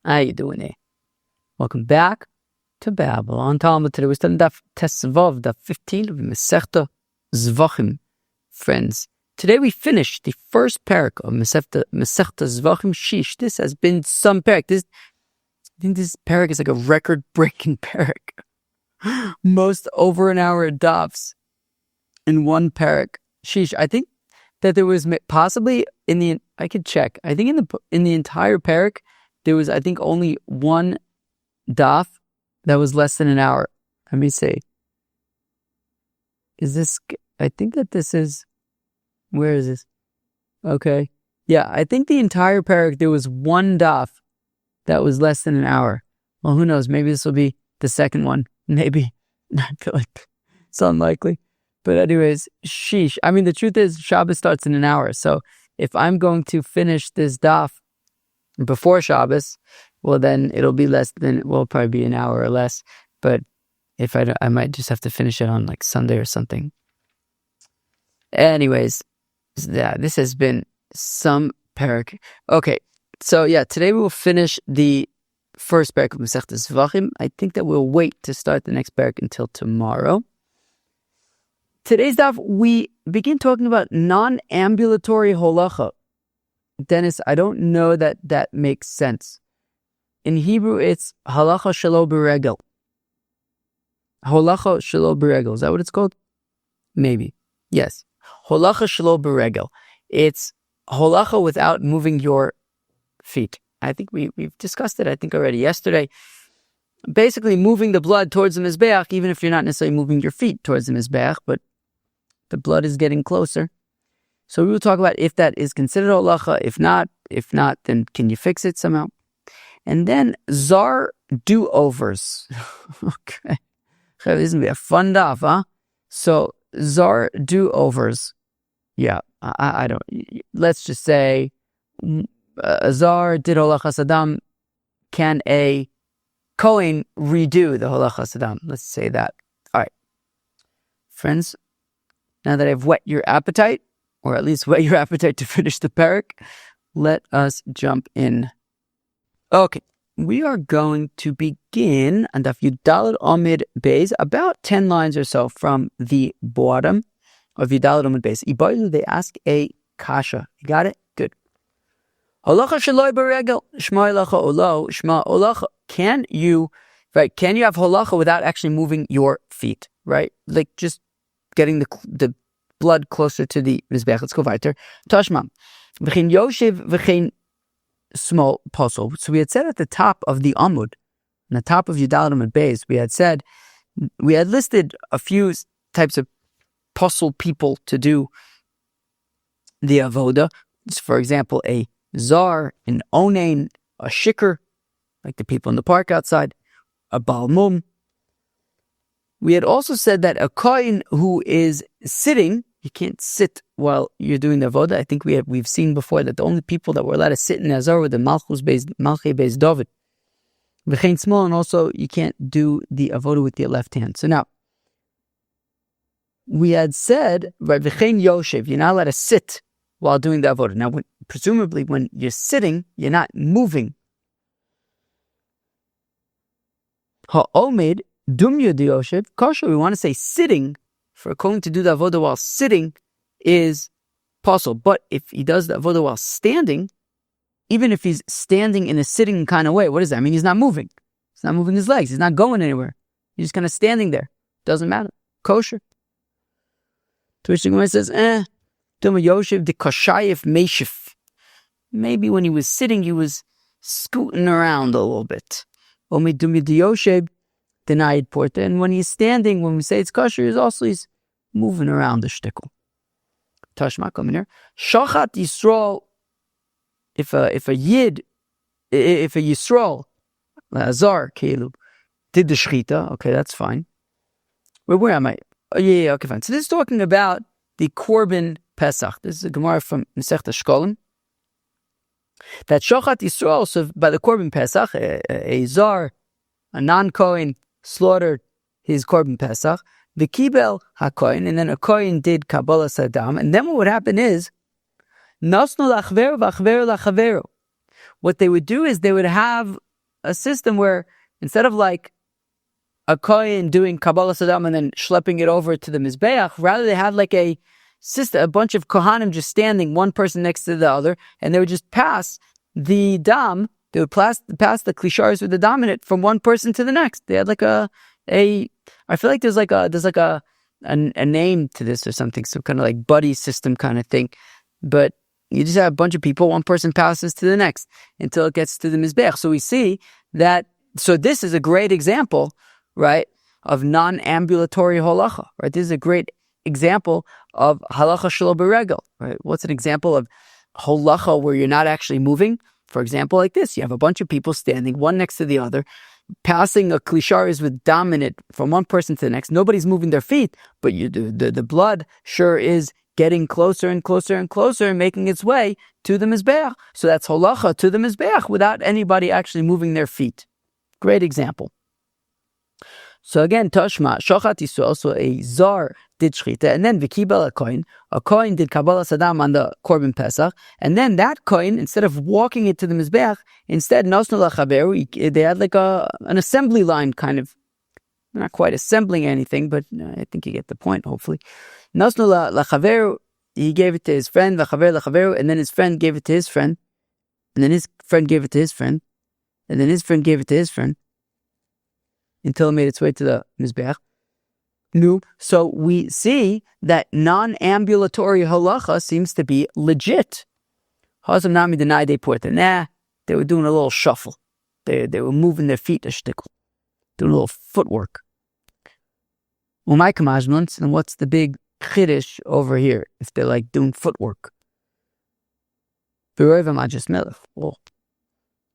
How you doing there? Welcome back to Babble on Talmud. Today we're studying Daf Tesvav, Daf 15 of Masechta Zevachim. Friends, today we finished the first Perek of Masechta Zevachim Shish. This has been some Perek. I think this Perek is like a record-breaking Perek. Most over an hour dafs in one Perek. Shish. I think that there was possibly I could check. I think in the entire Perek, there was, I think, only one daf that was less than an hour. Let me see. I think that this is, where is this? Okay. Yeah, I think the entire Perek, there was one daf that was less than an hour. Well, who knows? Maybe this will be the second one. Maybe. I feel like it's unlikely. But anyways, sheesh. I mean, the truth is, Shabbos starts in an hour. So if I'm going to finish this daf before Shabbos, well, then it'll be probably be an hour or less. But if I might just have to finish it on like Sunday or something. Anyways, yeah, this has been some Perek. Okay, so yeah, today we will finish the first Perek of Masechta Zevachim. I think that we'll wait to start the next Perek until tomorrow. Today's daf, we begin talking about non-ambulatory holacha. Dennis, I don't know that makes sense. In Hebrew, it's holacha shelo b'regel. Holacha shelo b'regel. Is that what it's called? Maybe. Yes. Holacha shelo b'regel. It's holacha without moving your feet. I think we've discussed it, I think, already yesterday. Basically, moving the blood towards the mizbeach, even if you're not necessarily moving your feet towards the mizbeach, but the blood is getting closer. So we will talk about if that is considered holacha. If not, then can you fix it somehow? And then zar do-overs. Okay. This is going to be a fun daf, huh? So zar do-overs. Yeah, I don't. Let's just say zar did holacha sadam. Can a Kohen redo the holacha sadam? Let's say that. All right. Friends, now that I've whet your appetite, or at least whet your appetite to finish the Perek, let us jump in. Okay, we are going to begin on Daf Yudalad Amid Beis, about 10 lines or so from the bottom of Yudalad Amid Beis. Ibaylu, they ask a kasha. You got it? Good. Holacha shaloi b'regel, shma holacha olo, shma holacha. Can you have holacha without actually moving your feet, right? Like just getting the blood closer to the mizbeach. Let's go weiter. Tashma. V'chein yoshev v'chein small puzzle. So we had said at the top of the Amud, on the top of Yudalad Amud Beis, we had listed a few types of puzzle people to do the avoda. So for example, a zar, an onain, a shikr, like the people in the park outside, a balmum. We had also said that a kohen who is sitting, you can't sit while you're doing the avoda. I think we've seen before that the only people that were allowed to sit in Azar were the Malchei Beis David. V'chein small, and also you can't do the avoda with your left hand. So now, we had said, right, v'chein yoshev, you're not allowed to sit while doing the avoda. Now, presumably when you're sitting, you're not moving. Ha'omed, dumya di yoshev, kosher, we want to say sitting. For a kohen to do the avodah while sitting is possible. But if he does the avodah while standing, even if he's standing in a sitting kind of way, what does that mean? He's not moving. He's not moving his legs. He's not going anywhere. He's just kind of standing there. Doesn't matter. Kosher. To which the Gemara says, Duma Yoshev de Koshayef Meishif. Maybe when he was sitting, he was scooting around a little bit. Omi Duma de Yoshev denied porta, and when he's standing, when we say it's kosher, he's moving around the shtickle. Tashma, come in here. Shachat Yisrael. If a Yisrael, Azar Keilu, did the shchita, okay, that's fine. Where am I? Oh, yeah, okay, fine. So this is talking about the Korban Pesach. This is a Gemara from Masechta Shkolim. That Shachat Yisrael, so by the Korban Pesach, a Zar, a non-Kohen, slaughtered his Korban Pesach, the Kibel HaKohen, and then a Kohen did Kabbalah Sadam, and then what would happen is, Nasnu lachveru v'achveru lachaveru. What they would do is they would have a system where instead of like a kohen doing Kabbalah Sadam and then schlepping it over to the Mizbeach, rather they had like a system, a bunch of Kohanim just standing, one person next to the other, and they would just pass the dam. They would pass the klisharis with the dam in it from one person to the next. They had like I feel like there's a name to this or something, some kind of like buddy system kind of thing. But you just have a bunch of people, one person passes to the next until it gets to the Mizbeach. So we see that, so this is a great example, right, of non-ambulatory holacha, right? This is a great example of halacha shelo beregel, right? What's an example of holacha where you're not actually moving? For example, like this, you have a bunch of people standing one next to the other, passing a klisharis with dam in it from one person to the next. Nobody's moving their feet, but the blood sure is getting closer and closer and closer and making its way to the Mizbeach. So that's holacha to the Mizbeach without anybody actually moving their feet. Great example. So again, Tashma, Shochat Yisrael, so a Zar did Shchita, and then Vikibel a Kohen did Kabbalah Sadam on the Korban Pesach, and then that Kohen, instead of walking it to the Mizbeach, instead, Nosnu Lachaveru, they had like an assembly line kind of, not quite assembling anything, but I think you get the point, hopefully. Nosnu Lachaveru, he gave it to his friend, Lachaveru, and then his friend gave it to his friend, and then his friend gave it to his friend, and then his friend gave it to his friend, until it made its way to the Mizbeach. So we see that non-ambulatory halacha seems to be legit. Hazam Nami denied they porta. Nah, they were doing a little shuffle. They were moving their feet a shtickle, doing a little footwork. Umay kamajmlans, and what's the big chiddush over here if they're like doing footwork? Berov Hadras Melech. Well,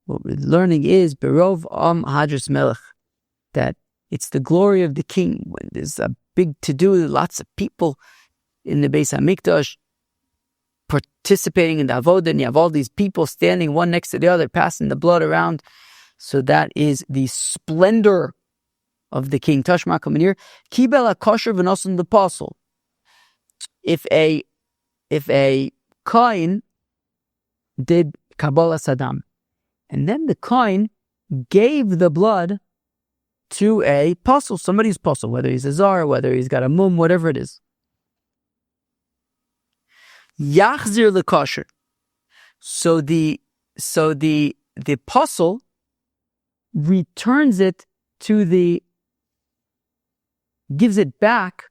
what we're learning is Berov Hadras Melech, that it's the glory of the king. When there's a big to-do, lots of people in the Beis HaMikdash participating in the avodah, and you have all these people standing one next to the other, passing the blood around. So that is the splendor of the king. Tashma Kamanir, Kibel HaKosher V'nosan the apostle. If a kohen did Kabbalah Sadam, and then the kohen gave the blood to a puzzle, somebody's puzzle, whether he's a zar, whether he's got a mum, whatever it is. Yachzir lekosher. So the puzzle returns it to gives it back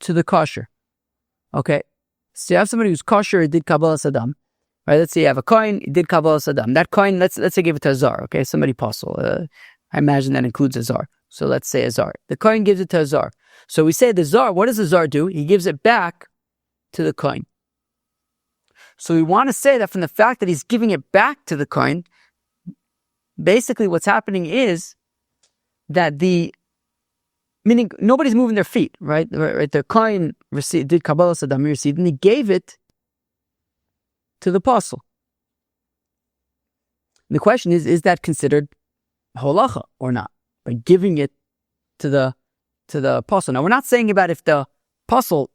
to the kosher. Okay, so you have somebody who's kosher, did Kabbalah Sadam. Right, let's say you have a coin, it did Kabbalah Sadam. That coin, let's say give it to a zar, okay? Somebody puzzle. I imagine that includes a zar. So let's say a zar. The coin gives it to a zar. So we say the zar, what does the zar do? He gives it back to the coin. So we want to say that from the fact that he's giving it back to the coin, basically what's happening is that meaning nobody's moving their feet, right? The coin did Kabbalah Sadam, he received, and he gave it to the apostle. The question is that considered holacha or not? By giving it to the apostle. Now we're not saying about if the apostle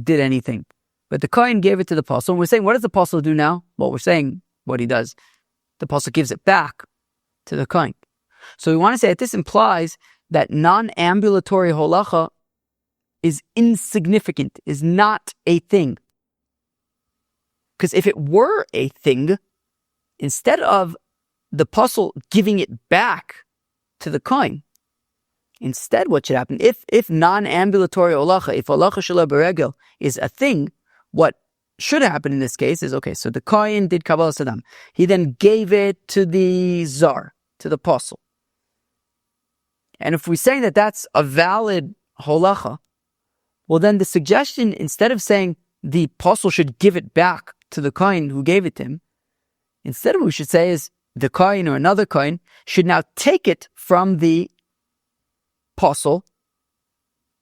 did anything, but the kohen gave it to the apostle. And we're saying, what does the apostle do now? Well, we're saying what he does. The apostle gives it back to the kohen. So we want to say that this implies that non-ambulatory holacha is insignificant, is not a thing. Because if it were a thing, instead of the apostle giving it back to the kohen, instead what should happen, if non-ambulatory holacha, if holacha shelo beregel is a thing, what should happen in this case is, okay, so the kohen did Kabbalah Sadam. He then gave it to the zar, to the apostle. And if we're saying that that's a valid holacha, well then the suggestion, instead of saying the apostle should give it back to the kohen who gave it to him, instead of what we should say is the kohen or another kohen should now take it from the apostle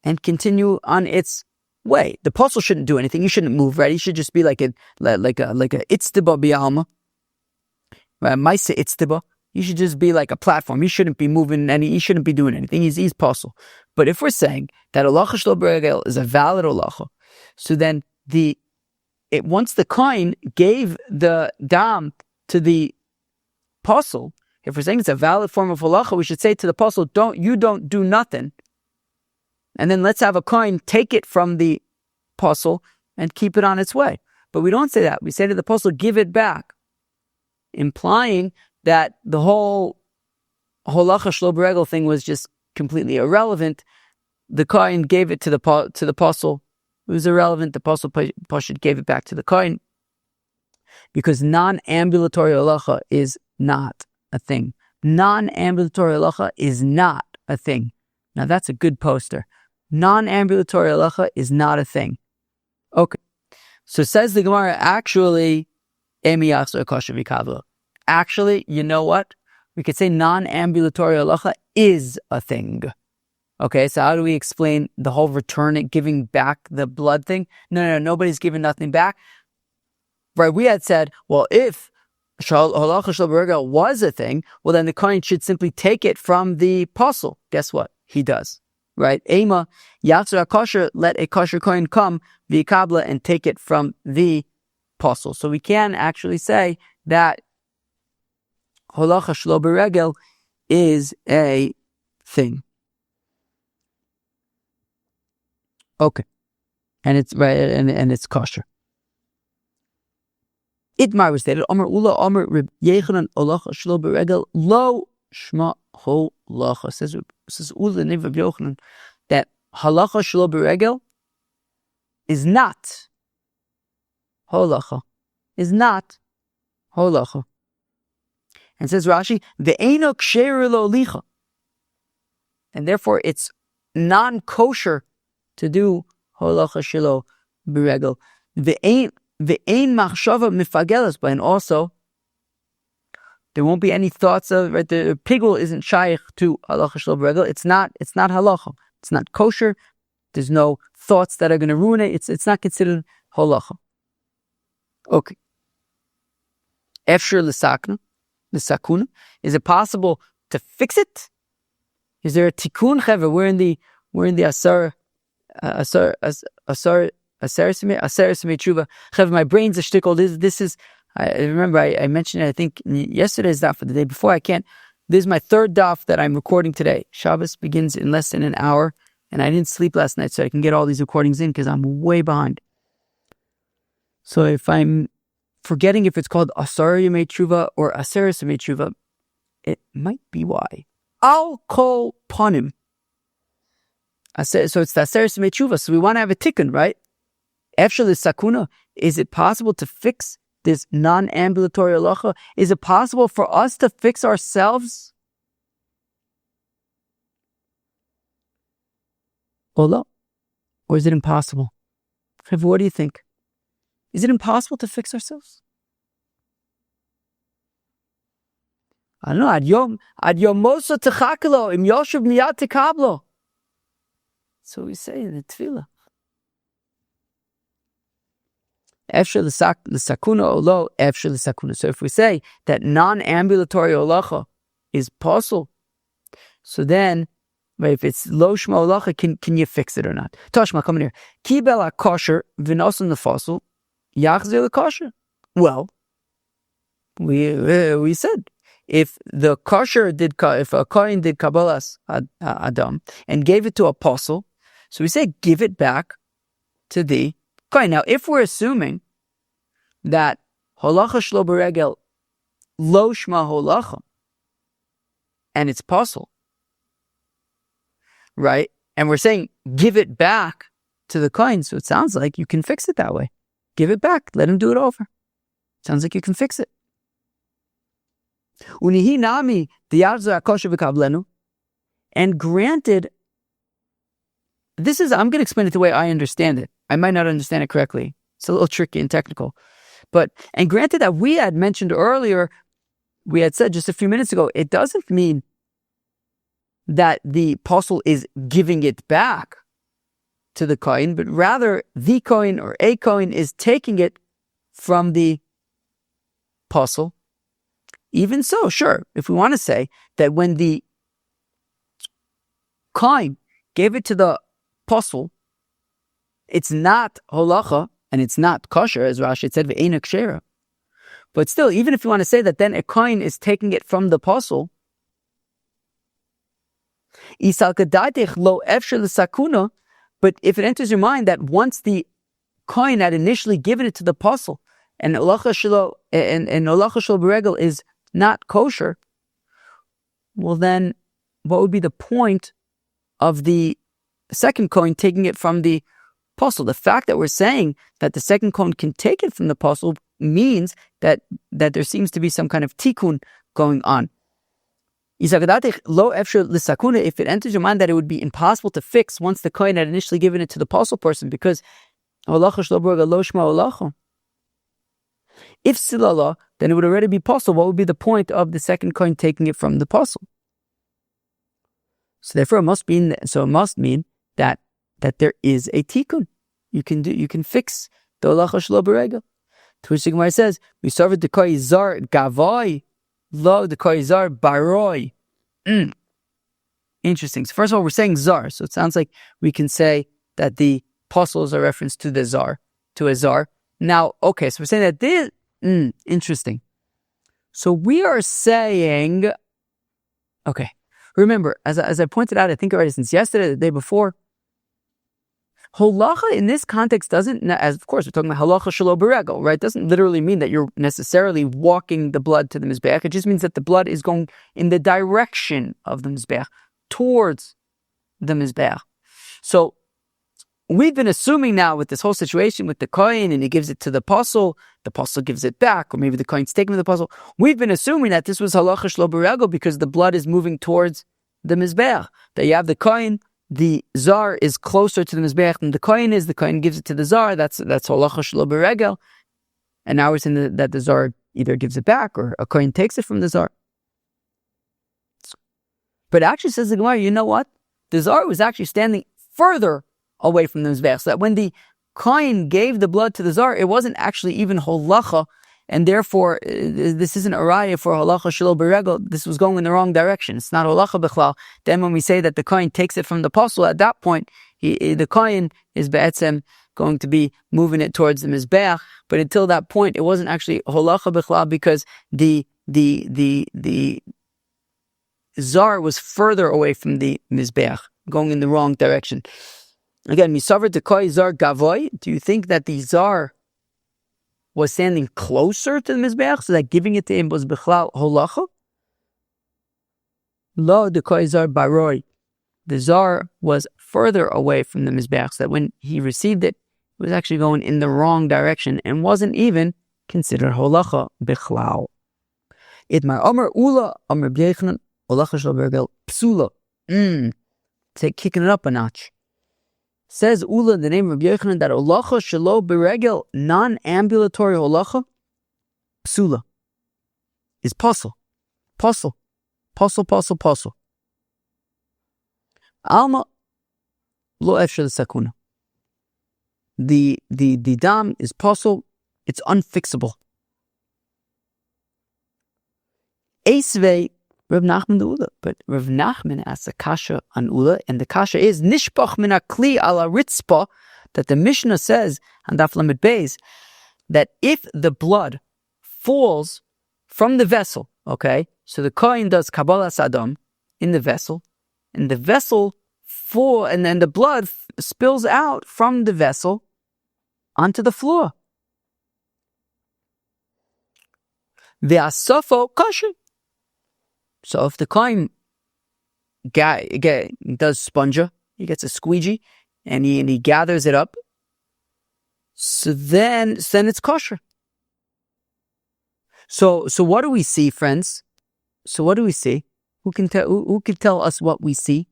and continue on its way. The apostle shouldn't do anything. He shouldn't move, right? He should just be like a itztiba bi'alma, right? Maisa itztiba. He should just be like a platform. He shouldn't be moving he shouldn't be doing anything. He's apostle. But if we're saying that holacha shelo beregel is a valid holacha, so then once the kohen gave the dam to the apostle, if we're saying it's a valid form of holacha, we should say to the apostle, you don't do nothing. And then let's have a coin take it from the apostle and keep it on its way. But we don't say that. We say to the apostle, give it back, implying that the whole holacha shlo b'regel thing was just completely irrelevant. The coin gave it to the apostle. It was irrelevant. The apostle Pashut gave it back to the coin because non-ambulatory holacha is not a thing. Non-ambulatory holacha is not a thing. Now that's a good poster. Non-ambulatory holacha is not a thing. Okay. So says the Gemara, actually, you know what? We could say non-ambulatory holacha is a thing. Okay, so how do we explain the whole return it, giving back the blood thing? No, nobody's giving nothing back. Right, we had said, well, if holacha shel b'regel was a thing, well, then the kohen should simply take it from the apostle. Guess what? He does. Right? Ema, yatzur kosher, let a kosher kohen come, v'yikabla, and take it from the apostle. So we can actually say that holacha shel b'regel is a thing. Okay. And it's right, and it's kosher. Itmar was stated, Omer Ula, Omer Reb Yechanan, holacha shel b'regel, lo shma holacha. Says Ula, the name of Yochanan, that halacha shelo b'regel is not holacha. Is not holacha. And says Rashi, ve'eno ksheru lo licha. And therefore it's non-kosher to do holacha shelo b'regel. Ve'ein machshava mifagelas, but and also there won't be any thoughts of, right, the pigul isn't shaykh to halacha shelo b'regel. It's not halacha. It's not kosher. There's no thoughts that are going to ruin it. It's not considered halacha. Okay. Efshir l'sakuna. Is it possible to fix it? Is there a tikkun? Chevra, we're in the asar tshuva. Chevra, my brain's a shtickle. This is. I remember I mentioned it, I think yesterday's daf for the day before. This is my third daf that I'm recording today. Shabbos begins in less than an hour, and I didn't sleep last night, so I can get all these recordings in because I'm way behind. So if I'm forgetting if it's called Asar Yemei Tshuva or Aseres Yemei Tshuva, it might be why. I'll call Panim. So it's the Aseres Yemei Tshuva, so we want to have a tikkun, right? Efshel Sakuna, is it possible to fix this non-ambulatory halacha? Is it possible for us to fix ourselves? Or is it impossible? What do you think? Is it impossible to fix ourselves? I don't know. Ad yomoso techakelo im yoshev miyad tekablo. So we say in the tefillah. Efshel l'sakuna olo efshel l'sakuna. So if we say that non-ambulatory holacha is possible, so then, right, if it's lo shma holacha, can you fix it or not? Tashma, come in here. Kibel ha-kosher v'nosan nefasel yachzir l'kosher. Well, we said if the kosher if a kohen did kabbalas adam and gave it to apostle, so we say give it back to the kohen. Now, if we're assuming that holacha shelo b'regel lo shma holacha and it's apostle, right? And we're saying give it back to the kohen, so it sounds like you can fix it that way. Give it back. Let him do it over. Sounds like you can fix it. Unihi nami diyarzu akosher v'kablenu. And granted, I'm going to explain it the way I understand it. I might not understand it correctly. It's a little tricky and technical. And granted that we had mentioned earlier, we had said just a few minutes ago, it doesn't mean that the apostle is giving it back to the kohen, but rather the kohen or a kohen is taking it from the apostle. Even so, sure, if we want to say that when the kohen gave it to the apostle, it's not holacha and it's not kosher, as Rashi said, ve'ena kshera. But still, even if you want to say that then a kohen is taking it from the apostle, but if it enters your mind that once the kohen had initially given it to the apostle, and holacha shelo b'regel is not kosher, well then, what would be the point of the second kohen taking it from the apostle? The fact that we're saying that the second kohen can take it from the apostle means that there seems to be some kind of tikkun going on. If it enters your mind that it would be impossible to fix once the kohen had initially given it to the apostle person, because if silala, then it would already be possible. What would be the point of the second kohen taking it from the apostle? So therefore, it must mean that there is a tikkun. You can fix the holacha shelo b'regel. To which the Gemara says, "We serve the kohen zar gavoi, lo the kohen zar baroi." Interesting. So first of all, we're saying zar, so it sounds like we can say that the apostle is a reference to the zar, to a zar. Now, okay, so we're saying that this. Interesting. So we are saying, okay. Remember, as I pointed out, I think already since yesterday, the day before, holacha in this context doesn't, as of course we're talking about holacha shelo b'regel, right? Doesn't literally mean that you're necessarily walking the blood to the mizbeach. It just means that the blood is going in the direction of the mizbeach, towards the mizbeach. So we've been assuming now with this whole situation with the kohen, and he gives it to the apostle gives it back, or maybe the kohen's taken with the apostle. We've been assuming that this was halacha shelo b'regel because the blood is moving towards the mizbeach. That you have the kohen, the zar is closer to the mizbeach than the kohen is. The kohen gives it to the zar. That's halacha shelo b'regel. And now we're saying that the zar either gives it back or a kohen takes it from the zar. But actually, says the Gemara, you know what? The zar was actually standing further away from the mizbeach, so that when the kohen gave the blood to the zar, it wasn't actually even holacha, and therefore this isn't a raya for holacha shelo b'regel. This was going in the wrong direction. It's not holacha b'chlal. Then when we say that the kohen takes it from the apostle, at that point the kohen is be'etzem going to be moving it towards the mizbeach. But until that point, it wasn't actually holacha b'chlal because the zar was further away from the mizbeach, going in the wrong direction. Again, misaver de koi zar gavoy. Do you think that the zar was standing closer to the mizbeach, so that giving it to him was bichlal holacha? Lo de koi zar baroi. The zar was further away from the mizbeach, so that when he received it, it was actually going in the wrong direction and wasn't even considered holacha bichlal. Itmar Omer Ula Omer B'Yechanan holacha shelo b'regel psula. Kicking it up a notch. Says Ula in the name of Yochanan that holacha shelo b'regel, non-ambulatory holacha, psula, is pasul. Alma lo efshel sakuna. The dam is pasul. It's unfixable. Esvei Rav Nachman the Ula, but Rav Nachman asks a kasha on Ula, and the kasha is nishpach min hakli ala ritzpa, that the Mishnah says on Daf Lamed Beis that if the blood falls from the vessel, okay, so the kohen does kabbalas adam in the vessel, and the vessel and then the blood spills out from the vessel onto the floor. Ve'asafo kasha. So if the kohen does spongia, he gets a squeegee, and he gathers it up, so then it's kosher. So what do we see, friends? So what do we see? Who can tell us what we see?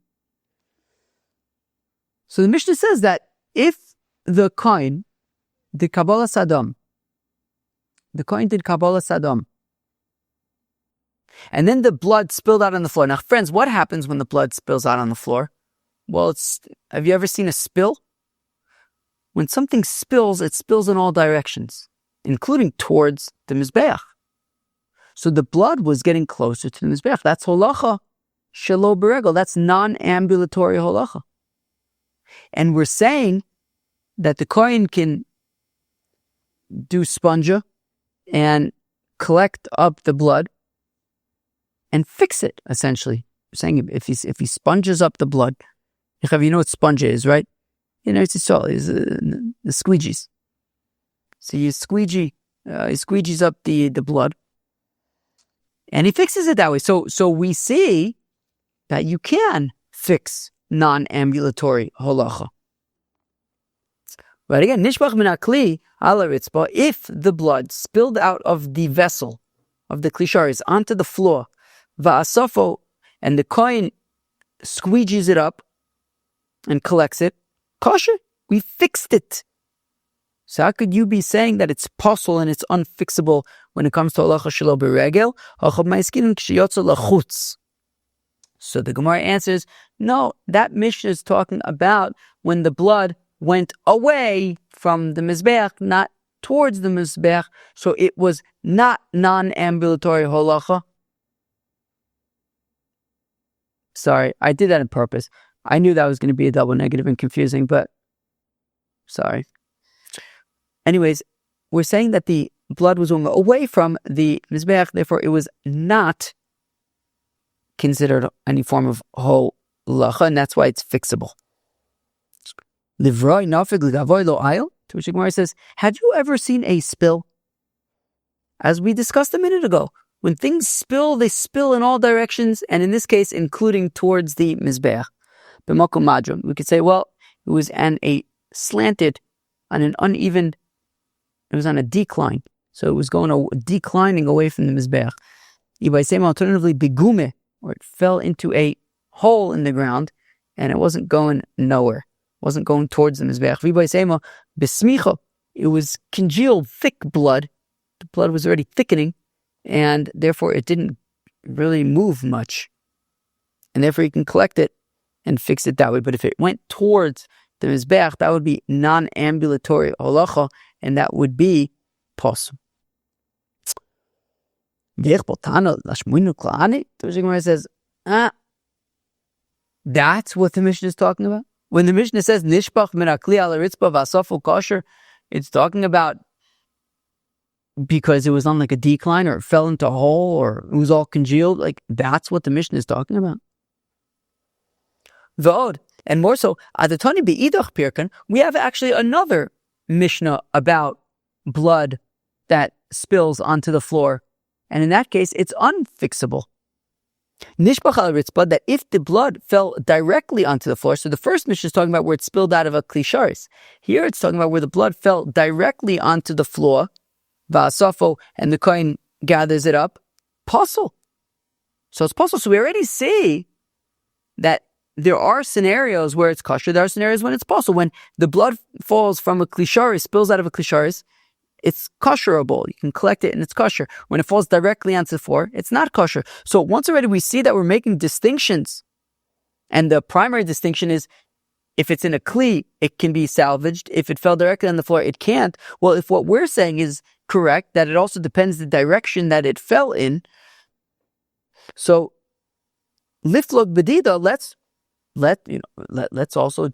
So the Mishnah says that if the kohen did kabbalas adam, and then the blood spilled out on the floor. Now, friends, what happens when the blood spills out on the floor? Well, have you ever seen a spill? When something spills, it spills in all directions, including towards the mizbeach. So the blood was getting closer to the mizbeach. That's holacha shelo b'regel. That's non-ambulatory holacha. And we're saying that the kohen can do spongia and collect up the blood and fix it, essentially. We're saying if he sponges up the blood, you know what sponge is, right? It's all the squeegees. So he squeegees up the blood, and he fixes it that way. So we see that you can fix non-ambulatory holacha. But again, nishbach min hakli ala ritzba, if the blood spilled out of the vessel of the klisharis onto the floor, va'asafo, and the kohen squeegees it up and collects it, kosher, we fixed it. So how could you be saying that it's possible and it's unfixable when it comes to holacha shelo beregel? So the Gemara answers, no, that Mishnah is talking about when the blood went away from the Mizbeach, not towards the Mizbeach. So it was not non-ambulatory holacha. Sorry, I did that on purpose. I knew that was going to be a double negative and confusing, but sorry. Anyways, we're saying that the blood was going away from the Mizbeach, therefore it was not considered any form of holacha, and that's why it's fixable. Livroi nafig l'gavoy lo ayil, to which the Gemara says, have you ever seen a spill? As we discussed a minute ago, when things spill, they spill in all directions, and in this case, including towards the Mizbeach. B'makom madrum, we could say, well, it was on a slanted, on an uneven, it was on a decline, so it was declining away from the Mizbeach. Alternatively, bigume, or it fell into a hole in the ground, and it wasn't going nowhere. It wasn't going towards the Mizbeach. Besmicha, it was congealed, thick blood. The blood was already thickening, and therefore it didn't really move much. And therefore you can collect it and fix it that way. But if it went towards the Mizbeach, that would be non-ambulatory holacha, and that would be possible. The Gemara says, that's what the Mishnah is talking about. When the Mishnah says nishbach min hakli ala ritzba v'asafu kosher, it's talking about because it was on like a decline, or it fell into a hole, or it was all congealed. Like, that's what the Mishnah is talking about. V'od, and more so, adatani be'idach pirkan, we have actually another Mishnah about blood that spills onto the floor. And in that case, it's unfixable. Nishbach al ritzba, that if the blood fell directly onto the floor, so the first Mishnah is talking about where it spilled out of a klisharis. Here it's talking about where the blood fell directly onto the floor, va'asafo, and the kohen gathers it up, possible. So it's possible. So we already see that there are scenarios where it's kosher, there are scenarios when it's possible. When the blood falls from a klisharis, spills out of a klisharis, it's kosherable. You can collect it and it's kosher. When it falls directly onto the floor, it's not kosher. So once already we see that we're making distinctions. And the primary distinction is, if it's in a kli, it can be salvaged. If it fell directly on the floor, it can't. Well, if what we're saying is correct, that it also depends the direction that it fell in. So, liflog bedida, let's also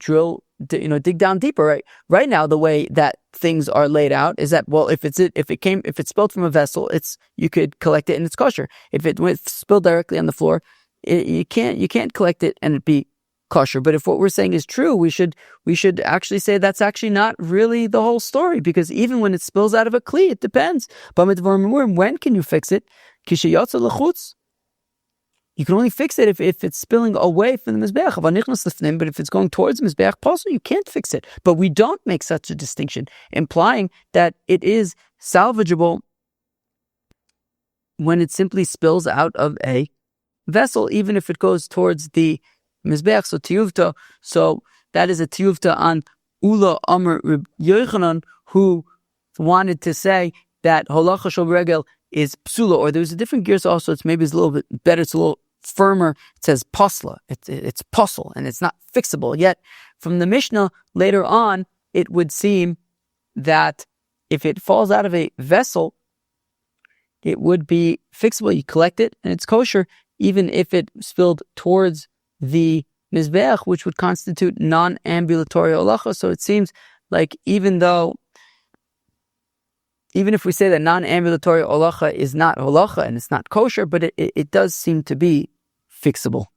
dig down deeper, right now the way that things are laid out is that, well, if it's spilled from a vessel, you could collect it and it's kosher. If it spilled directly on the floor, you can't collect it and it be kosher. But if what we're saying is true, we should actually say that's actually not really the whole story, because even when it spills out of a kli, it depends. When can you fix it? You can only fix it if it's spilling away from the Mizbeach. But if it's going towards the Mizbeach, possible, you can't fix it. But we don't make such a distinction, implying that it is salvageable when it simply spills out of a vessel, even if it goes towards the Mizbeach. So tiyuvta, so that is a tiyuvta on Ula Amr Reb Yochanan, who wanted to say that holacha shel regel is psula, or there's a different gears also. It's a little bit better. It's a little firmer. It says pasla. It's puzzle, and it's not fixable. Yet from the Mishnah later on, it would seem that if it falls out of a vessel, it would be fixable. You collect it and it's kosher, even if it spilled towards the Mizbeach, which would constitute non-ambulatory holacha. So it seems like even though even if we say that non-ambulatory holacha is not holacha and it's not kosher, but it does seem to be fixable.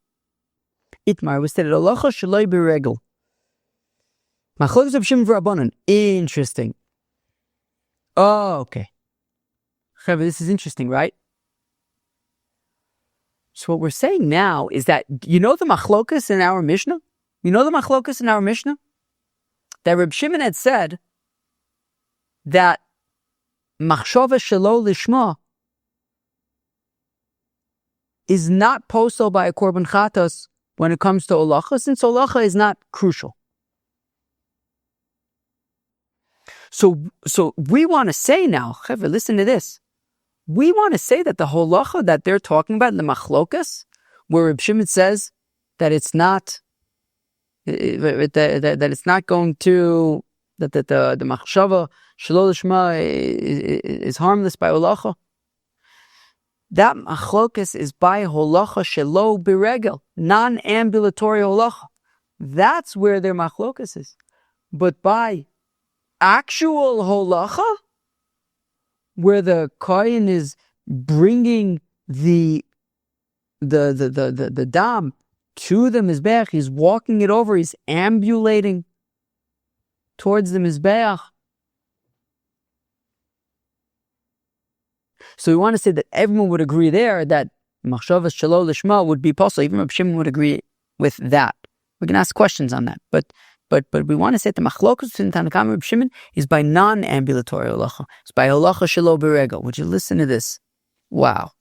Itmar was stated holacha shaloi beregel. Machlokes Reb Shimon v'Rabbanan. Interesting. Oh, okay. This is interesting, right? So what we're saying now is that, you know the machlokas in our Mishnah? That Reb Shimon had said that machshava shelo lishma is not posel by a korban chatos when it comes to holacha, since holacha is not crucial. So we want to say now, Chevra, listen to this. We want to say that the holacha that they're talking about in the machlokas, where Reb Shimon says that it's not, that it's not going to, that the machshava shelo lishma is harmless by holacha. That machlokas is by holacha shelo beregel, non-ambulatory holacha. That's where their machlokas is. But by actual holacha, where the kohen is bringing the dam to the mizbeach, he's walking it over, he's ambulating towards the mizbeach. So we want to say that everyone would agree there that machshavas shelo lishma would be possible. Even Reb Shimon would agree with that. We can ask questions on that, but we want to say that the machlokas between Tanakama and Reb Shimon is by non-ambulatory holacha. It's by holacha shelo beregel. Would you listen to this? Wow.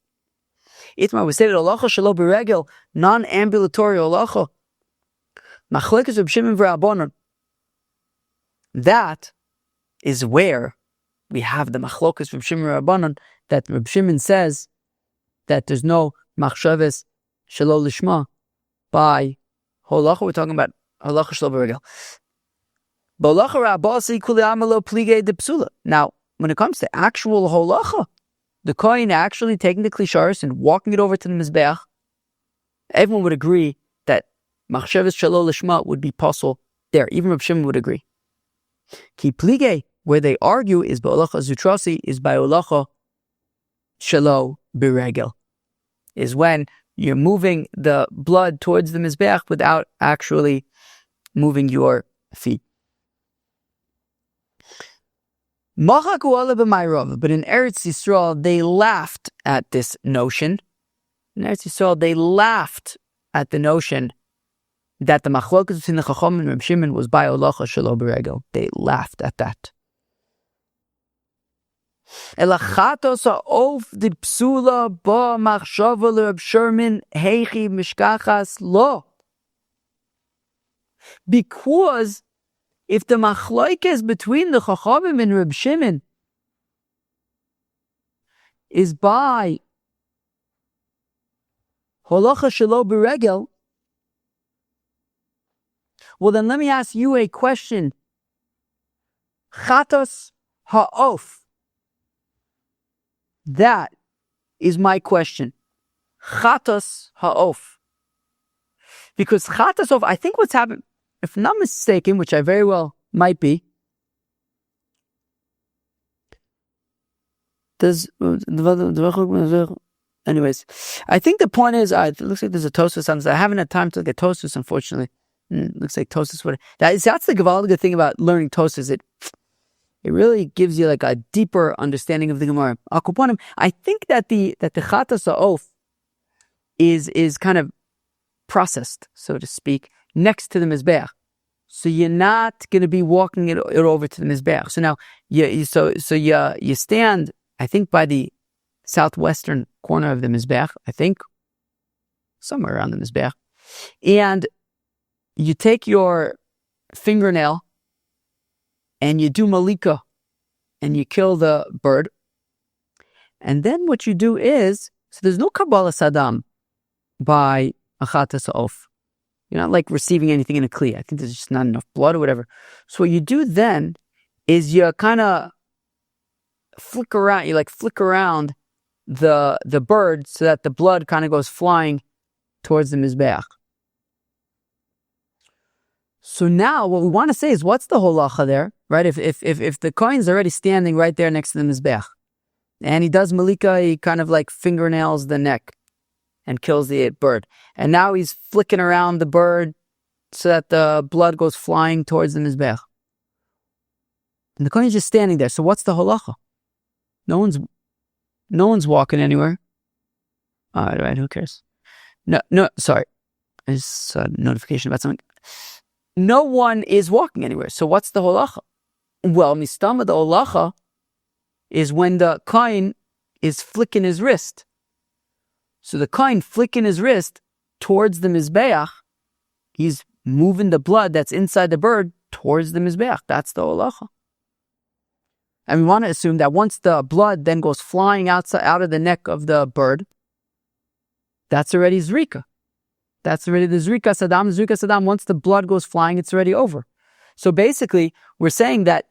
Itmar, we say that holacha shelo beregel, non-ambulatory holacha, machlokas Reb Shimon v'Rabbanan. That is where we have the machlokas Reb Shimon v'Rabbanan, that Reb Shimon says that there's no machshavas shelo lishma by holacha. We're talking about holacha shelo beregel. Now, when it comes to actual holacha, the kohen actually taking the klisharis and walking it over to the mizbeach, everyone would agree that machshavas shelo lishma would be possible there. Even Reb Shimon would agree. Ki plige, where they argue, is ba'olacha zutrasi, is by holacha shelo beregel, is when you're moving the blood towards the mizbeach without actually moving your feet. But in Eretz Yisrael, they laughed at this notion. In Eretz Yisrael, they laughed at the notion that the machlokas between the Chacham and Reb Shimon was by holacha shelo beregel. They laughed at that. Elachatos ha'of di psula ba machshava l'Reb Shimon heichi mishkachas lo. Because if the machlokes between the Chachamim and Reb Shimon is by holacha shelo beregel, well then let me ask you a question. Chatos ha'of. That is my question. Chatos ha'of. Because chatos ha'of, I think what's happened, if I'm not mistaken, which I very well might be, anyways, I think the point is, it looks like there's a Tosfos on this. I haven't had time to look at Tosfos, unfortunately. Looks like Tosfos would. That's the Gavaldic thing about learning Tosfos. It really gives you like a deeper understanding of the Gemara. I think that the chatos ha'of is kind of processed, so to speak, next to the mizbeach. So you're not going to be walking it over to the mizbeach. So now you stand, I think, by the southwestern corner of the mizbeach. I think somewhere around the mizbeach, and you take your fingernail and you do malika, and you kill the bird. And then what you do is, so there's no Kabbalah Sadam by Achatas Ha'of. You're not like receiving anything in a kli. I think there's just not enough blood or whatever. So what you do then is you kind of flick around the bird so that the blood kind of goes flying towards the mizbeach. So now what we want to say is, what's the holacha there? right? If the Kohen's already standing right there next to the Mizbeach, and he does Malika, he kind of like fingernails the neck and kills the bird. And now he's flicking around the bird so that the blood goes flying towards the Mizbeach. And the Kohen's just standing there. So what's the holacha? No one's walking anywhere. All right, who cares? No, sorry. There's a notification about something. No one is walking anywhere. So what's the holacha? Well, mistama, the holacha is when the Kohen is flicking his wrist. So the Kohen flicking his wrist towards the Mizbeach, he's moving the blood that's inside the bird towards the Mizbeach. That's the holacha. And we want to assume that once the blood then goes flying out of the neck of the bird, that's already zrika. That's already the zrika sadam. Once the blood goes flying, it's already over. So basically, we're saying that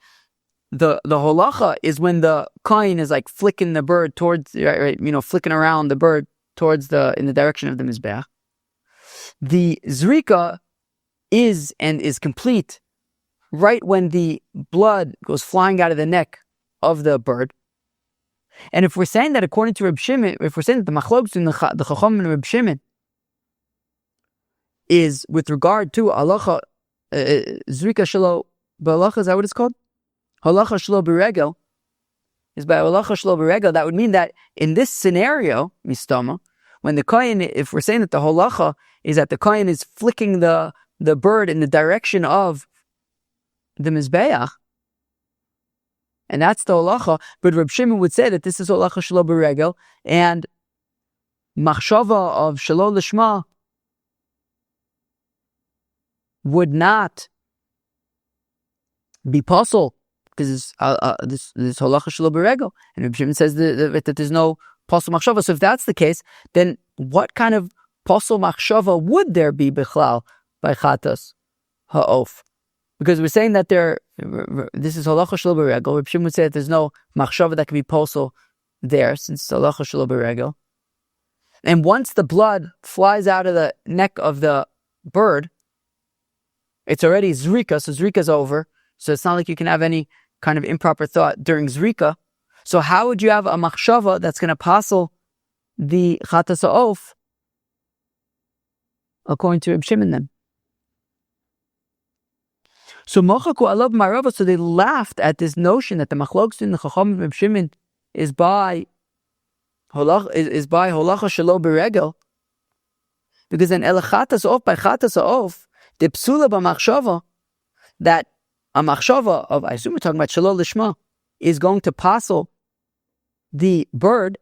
the holacha is when the Kohen is like flicking the bird towards, flicking around the bird towards in the direction of the Mizbeach. The zrika is complete right when the blood goes flying out of the neck of the bird. And if we're saying that according to Reb Shimon, if we're saying that the machlokes in the Chacham and Reb Shimon is with regard to halacha zrika shelo b'halacha, is that what it's called? Holacha shelo b'regel is by holacha shelo b'regel. That would mean that in this scenario, mistama, when the Kohen, if we're saying that the holacha is that the Kohen is flicking the bird in the direction of the Mizbeach, and that's the holacha, but Reb Shimon would say that this is holacha shelo b'regel, and machshava of shelo lishma would not be possible because this holacha shelo b'regel, and Reb Shimon says that there's no possible machshava. So if that's the case, then what kind of possible machshava would there be bichlal by chatas ha'of? Because we're saying that this is holacha shelo b'regel. Reb Shimon would say that there's no machshava that can be possible there, since it's holacha shelo b'regel. And once the blood flies out of the neck of the bird, it's already zrika, so zrika's over. So it's not like you can have any kind of improper thought during zrika. So how would you have a machshava that's going to passel the chatas ha'of according to Reb Shimon then? So mochaku alav marava, so they laughed at this notion that the machlokes in the Chacham Reb Shimon is by holacha shelo b'regel, because then chatas ha'of by chatas ha'of the psula b'machshava, that a machshava of, I assume we're talking about shelo lishma, is going to passel the bird.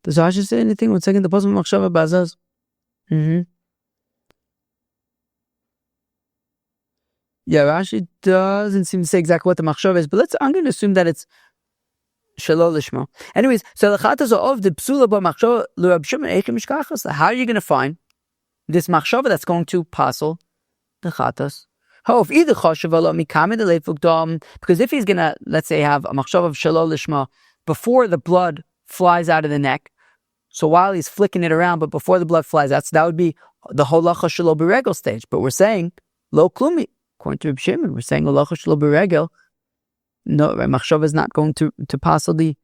Does Rashi say anything? 1 second. The pasuk machshava b'azaz. Yeah, Rashi doesn't seem to say exactly what the machshava is, but I'm going to assume that it's shelo lishma. Anyways, so the chatas of the psula b'machshava l'Reb Shimon eikim mishkachas. How are you going to find this machshava that's going to passel the chatas? Because if he's going to, let's say, have a machshava of shelo lishma before the blood flies out of the neck, so while he's flicking it around, but before the blood flies out, so that would be the holacha shelo b'regel stage. But we're saying lo klumi, according to Reb Shimon, we're saying holacha shelo b'regel. No, machshava is not going to passel the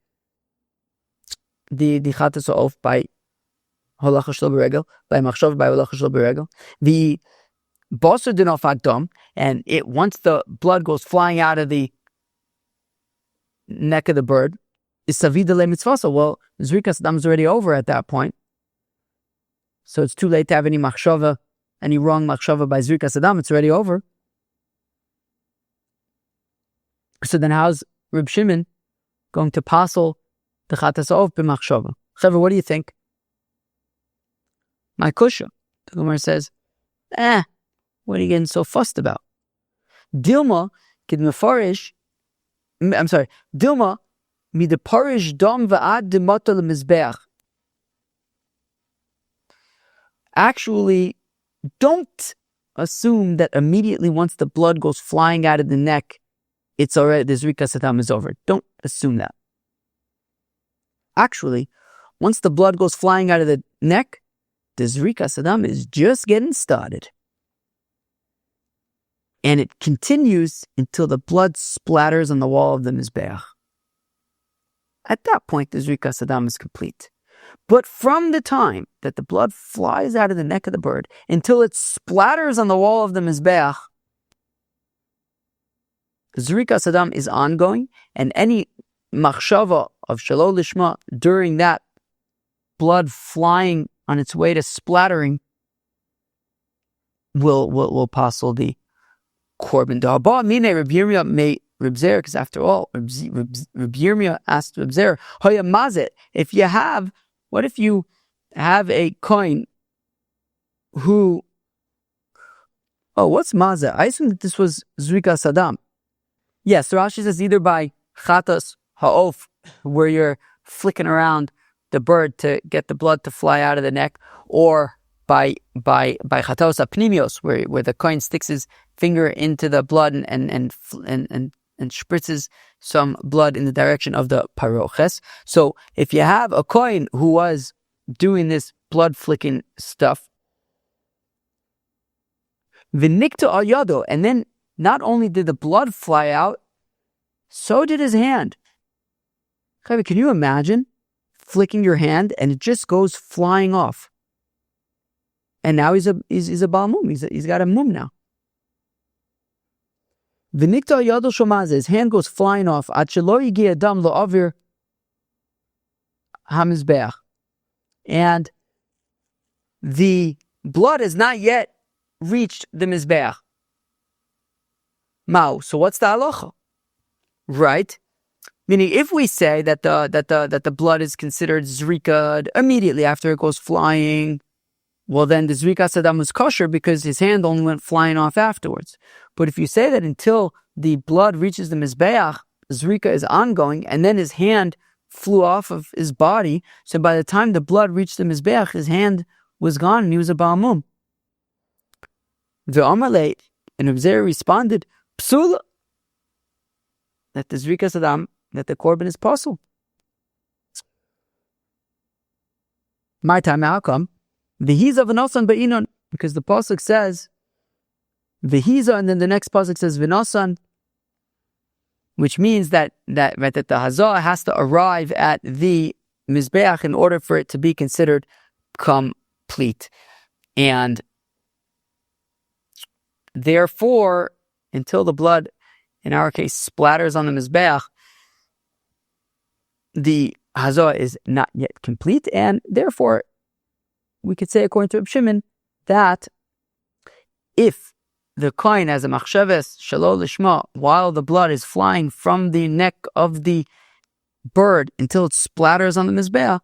chatas ha'of by holacha shelo b'regel, by machshava by holacha shelo b'regel. The basar dinaf agdam, and once the blood goes flying out of the neck of the bird, is savida le mitzvasa. Well, zrikas dam is already over at that point, so it's too late to have any machshava, any wrong machshava by zrikas adam. It's already over. So then, how's Reb Shimon going to passel the chatas ha'of b'machshava? Chaver, what do you think? My kusha. The Gemara says, what are you getting so fussed about? Dilma kid mefarish. I'm sorry. Dilma mideparish dam va'ad demata lemizbeach. Actually, don't assume that immediately once the blood goes flying out of the neck, it's already, the zrika satam is over. Don't assume that. Actually, once the blood goes flying out of the neck, the zrika satam is just getting started. and it continues until the blood splatters on the wall of the Mizbeach. At that point, the Zrikas Adam is complete. But from the time that the blood flies out of the neck of the bird until it splatters on the wall of the Mizbeach, Zrikas Adam is ongoing, and any machshava of Shelo Lishma during that blood flying on its way to splattering will passel the korban. Da'aba mine Reb Yirmiyah may Reb Zer, because after all, Reb Yirmiyah asked Reb Zer, Hoya mazet, what if you have a kohen who, what's mazet? I assume that this was Zrikas Adam. Yes, Rashi says either by chatas ha'of, where you're flicking around the bird to get the blood to fly out of the neck, or by chatos apnimios, where the kohen sticks his finger into the blood and spritzes some blood in the direction of the paroches. So if you have a kohen who was doing this blood flicking stuff, v'nikta al yado, and then not only did the blood fly out, so did his hand. Can you imagine flicking your hand and it just goes flying off? And now he's a Baal Mum. He's got a mum now. V'nikta yado shomaz, his hand goes flying off. Ad shelo yigi adam lo avir hamizbeach, and the blood has not yet reached the mizbeach. Mao. So what's the halacha? Right? Meaning, if we say that the blood is considered zrika immediately after it goes flying, well, then the Zrikas Adam was kosher because his hand only went flying off afterwards. But if you say that until the blood reaches the Mizbeach, Zrika is ongoing, and then his hand flew off of his body, so by the time the blood reached the Mizbeach, his hand was gone and he was a Baal Mum. The Amalei, and Reb Zer responded, Psula, that the Zrikas Adam, that the korban is possible. My time, how come? V'hiza v'nosan ba'inon, because the pasuk says v'hiza, and then the next pasuk says v'nosan, which means that the hazah has to arrive at the mizbeach in order for it to be considered complete, and therefore, until the blood, in our case, splatters on the mizbeach, the hazah is not yet complete, and therefore, we could say, according to Reb Shimon, that if the kohen has a machshavas shelo lishma while the blood is flying from the neck of the bird until it splatters on the mizbeach,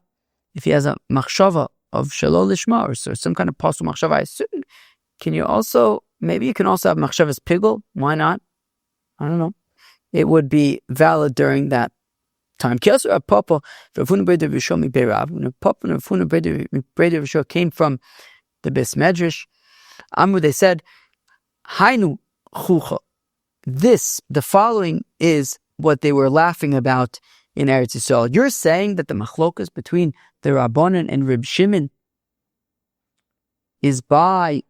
if he has a machshava of shelo lishma or some kind of pasul machshava, I assume, maybe you can also have machshavas pigel. Why not? I don't know. It would be valid during that time. When Papa and Rafuna came from the Beis Medrash, they said, Hainu chucha. The following is what they were laughing about in Eretz Yisrael. You're saying that the machlokas between the Rabbanan and Reb Shimon is by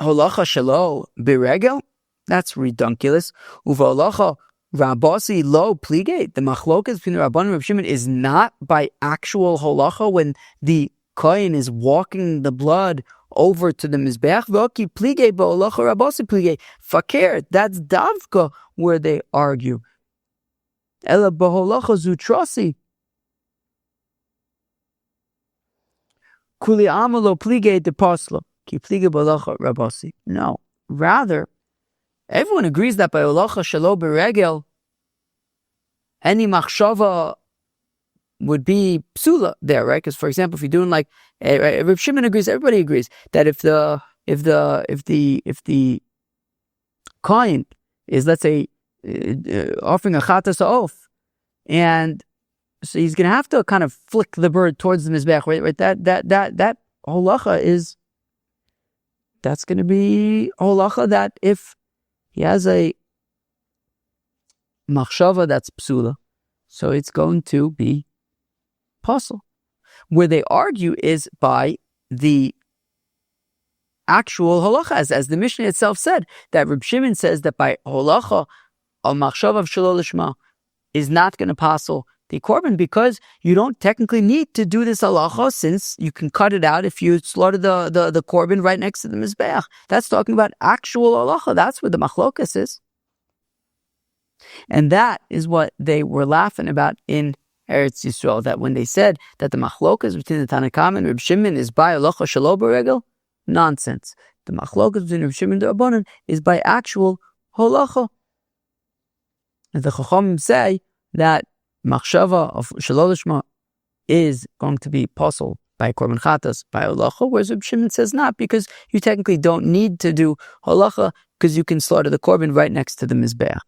holacha shelo beregel? That's redunculous. Uva holacha Rabasi lo pligate. The machlokas between the Rabban and Reb Shimon is not by actual holacha when the kohen is walking the blood over to the mizbeach. V'oki pligate b'holacha Rabasi pligate. Fakir. That's davka where they argue. Ela b'holacha zutrasi. Kuli amalo pligate de paslo. Ki pligate b'holacha Rabasi. No. Rather, everyone agrees that by holacha shelo beregel, any machshava would be psula there, right? Because, for example, if you're doing like Reb Shimon agrees, everybody agrees that if the kohen is, let's say, offering a chatas ha'of, and so he's going to have to kind of flick the bird towards the mizbeach, right? That holacha that's going to be holacha that if he has a machshava that's psula, so it's going to be pasul. Where they argue is by the actual holacha, as the Mishnah itself said, that Reb Shimon says that by holacha, al machshav of shelo lishma is not going to passel the korban, because you don't technically need to do this halacha, since you can cut it out if you slaughter the korban right next to the mizbeach. That's talking about actual halacha. That's what the machlokas is. And that is what they were laughing about in Eretz Yisrael, that when they said that the machlokas between the Tanakam and Reb Shimon is by halacha shelo b'regel, nonsense. The machlokas between Reb Shimon and the Rabbanan is by actual halacha. And the Chachamim say that machshava of shelo lishma is going to be possible by korban chatas, by holacha, whereas Reb Shimon says not, because you technically don't need to do holacha, because you can slaughter the korban right next to the mizbeach.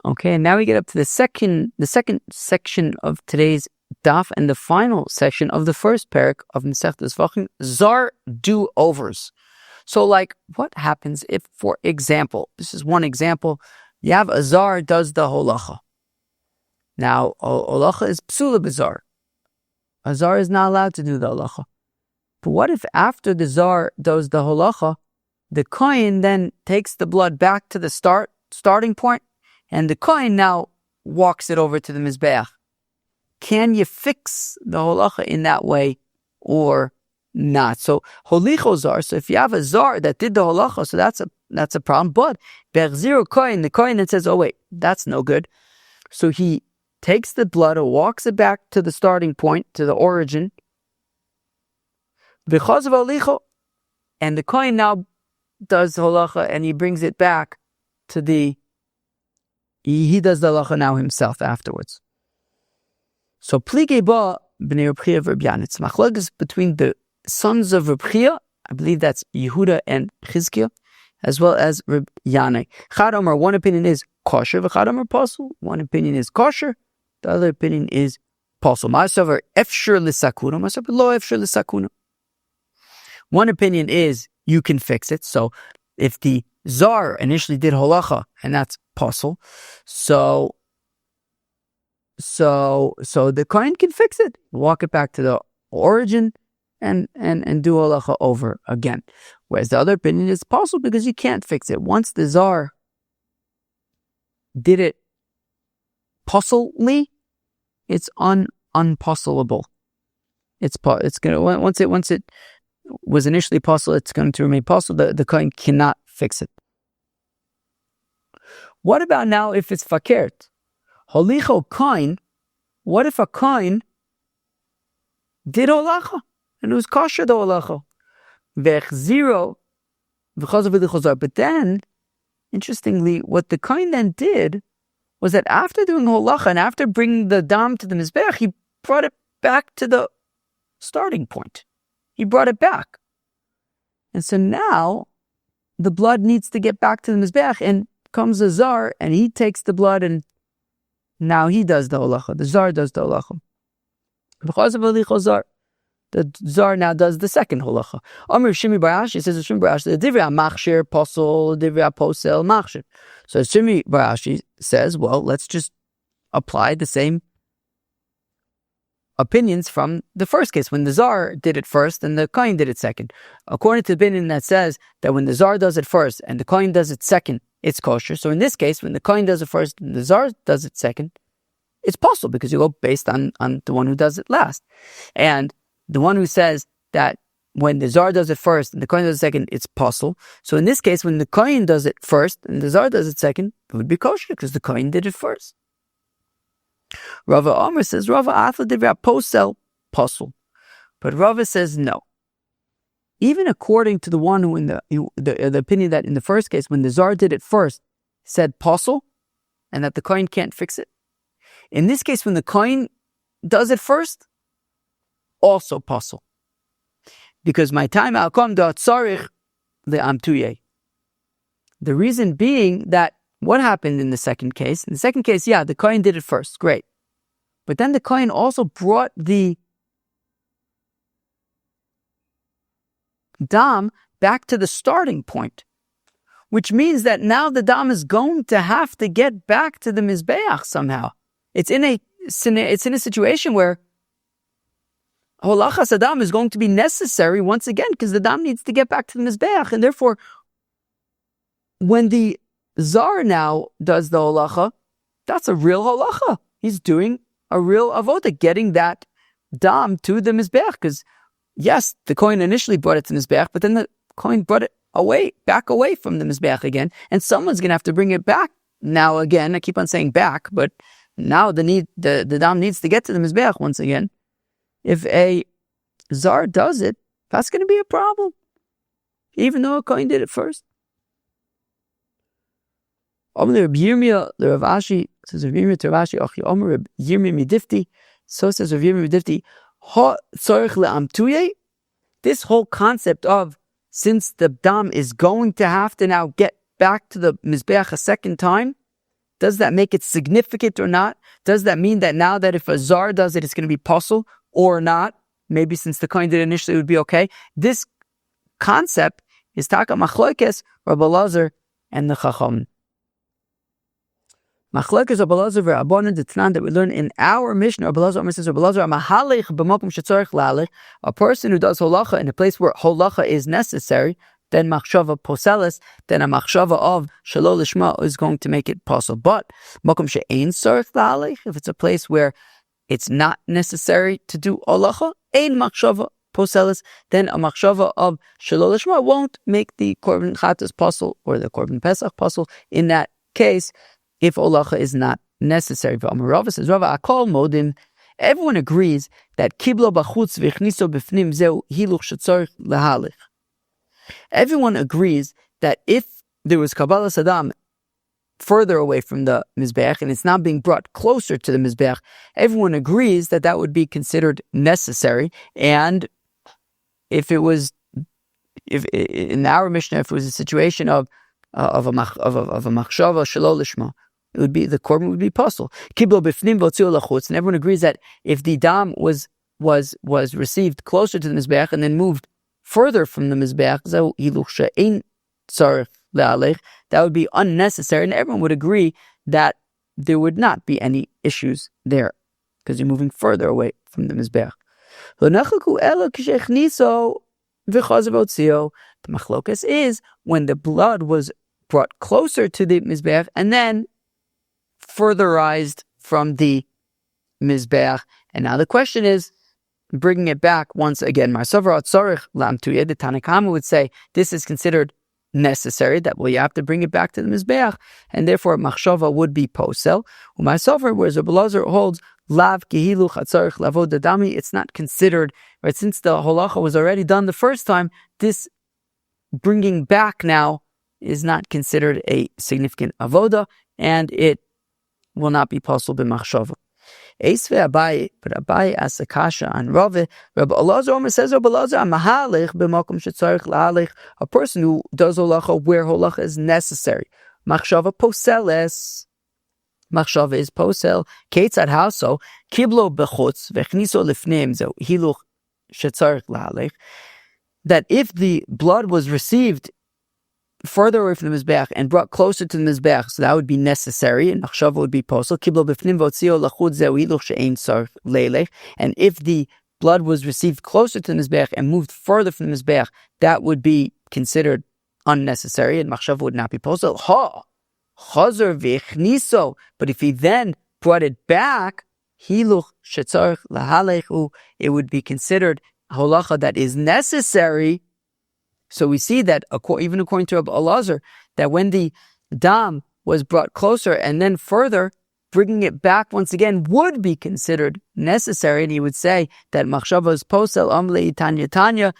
Okay, and now we get up to the second section of today's daf, and the final section of the first perek of Masechta Zevachim, zar do-overs. So, like, what happens if, for example, this is one example, you have a zar does the holacha. Now, holacha is psula b'zar. A zar is not allowed to do the holacha. But what if after the zar does the holacha, the kohen then takes the blood back to the starting point, and the kohen now walks it over to the mizbeach? Can you fix the holacha in that way or not? So holicho zar. So if you have a zar that did the holacha, so that's a problem. But be'chziro kohen, the kohen that says, oh wait, that's no good. So he takes the blood or walks it back to the starting point, to the origin. Because of holicho, and the kohen now does holacha and he brings it back to the. He does the halacha now himself afterwards. So pligei ba b'nei Reb Chia v'Reb Yana. It's machlokes between the sons of Reb Chia, I believe that's Yehuda and Chizkiah, as well as Reb Yana. Chad Omer, one opinion is kosher, v'chad Omer pasul. One opinion is kosher, the other opinion is pasul. Ma'asavar efshir l'sakuna, ma'asavar lo efshir l'sakuna. One opinion is you can fix it. So if the zar initially did holacha, and that's pasul, so the kohen can fix it, walk it back to the origin, and do holacha over again. Whereas the other opinion is pasul, because you can't fix it. Once the zar did it pasully, it's unpasulable. It's gonna once it was initially pasul, it's going to remain pasul. The kohen cannot fix it. What about now if it's fakert? Holicho kohen, what if a kohen did holacha and it was kosher the holacha? V'chziro v'chazav v'lichozar. But then, interestingly, what the kohen then did was that after doing holacha and after bringing the dam to the mizbeach, he brought it back to the starting point. He brought it back. And so now the blood needs to get back to the mizbeach, and comes the zar and he takes the blood and now he does the holacha. The zar does the holacha. The zar now does the second holacha. Amr Shimi Barashi says, Shimi Barashi, the divrei machshir posel, divrei posel machshir. So Shimi Barashi says, well, let's just apply the same opinions from the first case, when the zar did it first and the kohen did it second. According to the opinion that says that when the zar does it first and the kohen does it second, it's kosher. So in this case, when the kohen does it first and the zar does it second, it's possible, because you go based on the one who does it last. And the one who says that when the zar does it first and the kohen does it second, it's possible. So in this case, when the kohen does it first and the zar does it second, it would be kosher, because the kohen did it first. Rava Omer says, Rava Atla Divrei Posel Pasul. But Rava says no. Even according to the one who the opinion that in the first case, when the zar did it first, said pasul, and that the kohen can't fix it. In this case, when the kohen does it first, also pasul. Because my time alkom da tzarich le'amtuye. The reason being that what happened in the second case? In the second case, yeah, the kohen did it first. Great. But then the kohen also brought the dam back to the starting point, which means that now the dam is going to have to get back to the mizbeach somehow. It's in a situation where holachas adam is going to be necessary once again because the dam needs to get back to the mizbeach, and therefore, when the zar now does the holacha, that's a real holacha. He's doing a real avoda, getting that dam to the mizbeach. Because yes, the kohen initially brought it to the mizbeach, but then the kohen brought it back away from the mizbeach again, and someone's going to have to bring it back now again. I keep on saying back, but now the dam needs to get to the mizbeach once again. If a zar does it, that's going to be a problem, even though a kohen did it first. Reb Yirmiyah, the Rav Ashi says, Reb Yirmiyah to Rav Ashi, Achi Omer Reb Yirmiyah midifti. So says Reb Yirmiyah midifti. Ha tzorich le'amtuye. This whole concept of, since the dam is going to have to now get back to the mizbeach a second time, does that make it significant or not? Does that mean that now that if a zar does it, it's going to be possible or not? Maybe since the kohen did it initially, it would be okay. This concept is taka machlokes Rabbi Elazar and the Chacham. Machlokes Rabbi Elazar ve'Rabbanan, the Tanan that we learn in our Mishnah. Rabbi Elazar says, Rabbi Elazar, mahalech b'makom shetzorich la'alech, a person who does holacha in a place where holacha is necessary, then machshava poseles, then a machshava of shelo lishma is going to make it possible. But makom she'ein tzorich la'alech, if it's a place where it's not necessary to do holacha, ein machshava poseles, then a machshava of shelo lishma won't make the korban chatas possible or the korban pesach possible in that case, if holacha is not necessary. Rava says, Rava akol modim. Everyone agrees that kiblo b'chutz v'chniso b'fnim zeu hiluch shetzorich lehalich. Everyone agrees that if there was kabbalas adam further away from the mizbeach and it's now being brought closer to the mizbeach, everyone agrees that that would be considered necessary. And if in our Mishnah, if it was a situation of a machshava shelo lishma, it would be, the korban would be possible. Kiblo b'fnim v'otziu lachutz, and everyone agrees that if the dam was received closer to the mizbeach and then moved further from the mizbeach, that would be unnecessary, and everyone would agree that there would not be any issues there because you're moving further away from the mizbeach. The machlokas is when the blood was brought closer to the mizbeach and then furtherized from the mizbeach. And now the question is, bringing it back once again. The Tanna Kama would say this is considered necessary, that you have to bring it back to the mizbeach, and therefore machshava would be posel. Whereas Rabbi Elazar holds lav kihiluch atzarich lavod dami, it's not considered, right? Since the holacha was already done the first time, this bringing back now is not considered a significant avoda, and it will not be possible b'machshava. Eisve Abaye, but Abaye asks a kasha on Rave. Rabbi Elazar says, Rabbi Elazar, mahalech b'makom shetzarich la'alech, a person who does holacha where holacha is necessary. Machshava poseles. Machshava is posel. Ketzad how so? Kiblo bechutz v'chniso lifneim zeu hiluch shetzarich la'alech. That if the blood was received further away from the mizbeach and brought closer to the mizbeach, so that would be necessary, and machshava would be posel. Kiblo b'fnim v'otzio lachud zeu hiluch she'ein tzarich leilech. And if the blood was received closer to the mizbeach and moved further from the mizbeach, that would be considered unnecessary, and machshava would not be posel. Chazer v'chniso. But if he then brought it back, hiluch shetzarich lahalechu, it would be considered holacha that is necessary. So we see that, even according to Rabbi Elazar, that when the dam was brought closer and then further, bringing it back once again would be considered necessary. And he would say that machshava is posel amle tanya.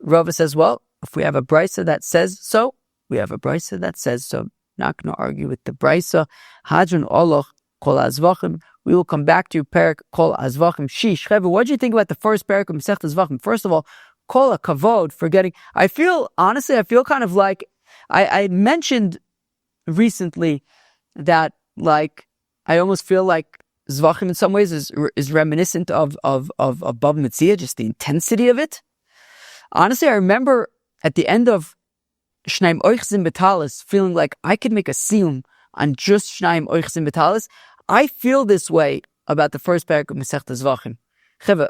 Rava says, well, if we have a brisa that says so, we have a brisa that says so. Not going to argue with the brisa. Hadron oloch kol azvachim. We will come back to Perek kol azvachim. Shish. What do you think about the first Perek of Masechet Azvachim? First of all, kol kavod for getting. I feel kind of like I mentioned recently that I almost feel like Zvachim in some ways is reminiscent of Bava Metzia, just the intensity of it. Honestly, I remember at the end of Shnaim Oichzim Betalis feeling like I could make a siyum on just Shnaim Oichzim Betalis. I feel this way about the first Perek of Masechet Zvachim. Cheva,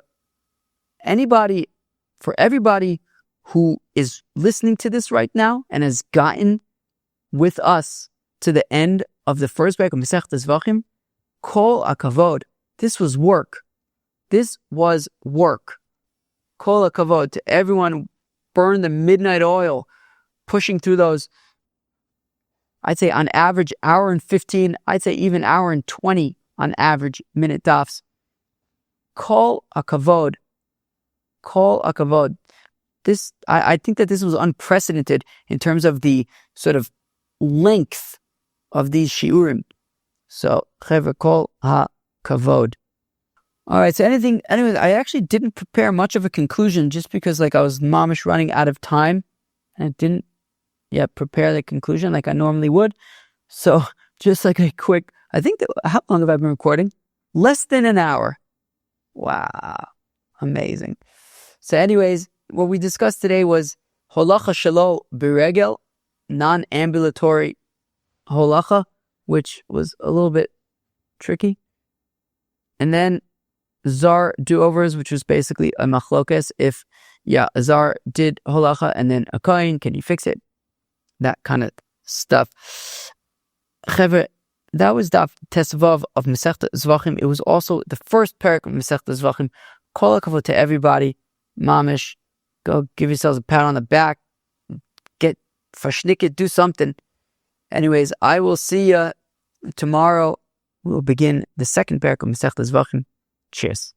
for everybody who is listening to this right now and has gotten with us to the end of the first Perek of Masechtas Zevachim, Kol HaKavod. This was work. This was work. Kol HaKavod to everyone who burned the midnight oil, pushing through those, I'd say on average, hour and 15, I'd say even hour and 20 on average minute dafs. Kol HaKavod. Kol HaKavod. This, I think that this was unprecedented in terms of the sort of length of these shiurim. So, Chevra, Kol HaKavod. All right, so anyways, I actually didn't prepare much of a conclusion just because like I was mamish running out of time and I didn't prepare the conclusion like I normally would. So just like a quick, I think that, how long have I been recording? Less than an hour. Wow. Amazing. So anyways, what we discussed today was holacha shelo beregel, non-ambulatory holacha, which was a little bit tricky. And then Zar do-overs, which was basically a machlokes. If, a Zar did holacha and then a kohen, can you fix it? That kind of stuff. Chevre, that was Daf Tesvav of Masechtas Zevachim. It was also the first Perek of Masechtas Zevachim. Kol HaKavod to everybody. Mamish, go give yourselves a pat on the back. Get fashnikit, do something. Anyways, I will see you tomorrow. We'll begin the second Perek of Masechtas Zevachim. Cheers.